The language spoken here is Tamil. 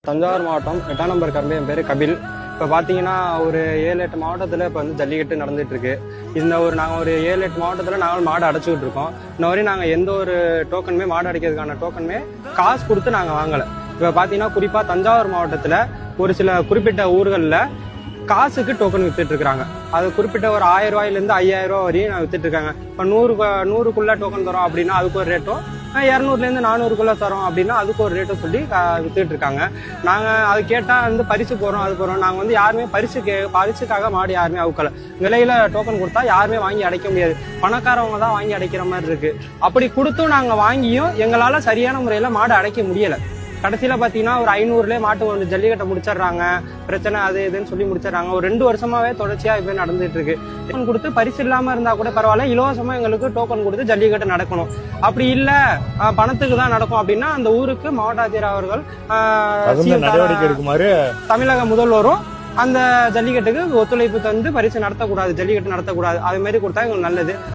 தஞ்சாவூர் மாவட்டம் 8ஆம் நம்பர் கரும்பு. என் பேர் கபில். இப்போ பார்த்தீங்கன்னா ஒரு 7-8 மாவட்டத்தில் இப்போ வந்து ஜல்லிக்கட்டு நடந்துட்டு இருக்கு. நாங்கள் ஒரு 7-8 மாவட்டத்தில் நாங்கள் மாடு அடைச்சிக்கிட்டு இருக்கோம். இன்ன வரையும் நாங்கள் எந்த ஒரு டோக்கனுமே மாடு அடைக்கிறதுக்கான டோக்கனுமே காசு கொடுத்து நாங்கள் வாங்கலை. இப்போ பார்த்தீங்கன்னா குறிப்பாக தஞ்சாவூர் மாவட்டத்தில் ஒரு சில குறிப்பிட்ட ஊர்களில் காசுக்கு டோக்கன் வித்துட்டு இருக்காங்க. அது குறிப்பிட்ட ஒரு 1000 ரூபாயிலேருந்து 5000 ரூபா வரையும் வித்துட்டு இருக்காங்க. இப்போ 100க்குள்ள டோக்கன் தரோம் அப்படின்னா அதுக்கு ஒரு ரேட்டும், 200லேருந்து 400க்குள்ள தரோம் அப்படின்னா அதுக்கு ஒரு ரேட்டும் சொல்லி வித்துட்டு இருக்காங்க. நாங்கள் அது கேட்டால் வந்து பரிசு போகிறோம் அது போகிறோம். நாங்கள் வந்து யாருமே பரிசுக்காக மாடு யாருமே அவுக்கலை. விலையில டோக்கன் கொடுத்தா யாருமே வாங்கி அடைக்க முடியாது. பணக்காரவங்க தான் வாங்கி அடைக்கிற மாதிரி இருக்கு. அப்படி கொடுத்தும் நாங்கள் வாங்கியும் எங்களால் சரியான முறையில் மாடு அடைக்க முடியலை. கடைசியில் பார்த்தீங்கன்னா ஒரு 500லே மாட்டு வந்து ஜல்லிக்கட்டை முடிச்சிடுறாங்க. பிரச்சனை அது இதுன்னு சொல்லி முடிச்சிடறாங்க. ஒரு 2 வருஷமாவே தொடர்ச்சியாக இப்போ நடந்துட்டு இருக்கு. டோக்கன் கொடுத்து பரிசு இல்லாமல் இருந்தால் கூட பரவாயில்ல, இலவசமாக எங்களுக்கு டோக்கன் கொடுத்து ஜல்லிக்கட்டு நடக்கணும். அப்படி இல்லை பணத்துக்கு தான் நடக்கும் அப்படின்னா அந்த ஊருக்கு மாவட்ட ஆட்சியர் அவர்கள் நடவடிக்கை எடுக்குமாறு தமிழக முதல்வரும் அந்த ஜல்லிக்கட்டுக்கு ஒத்துழைப்பு தந்து பரிசு நடத்தக்கூடாது, ஜல்லிக்கட்டு நடத்தக்கூடாது, அது மாதிரி கொடுத்தா எங்களுக்கு நல்லது.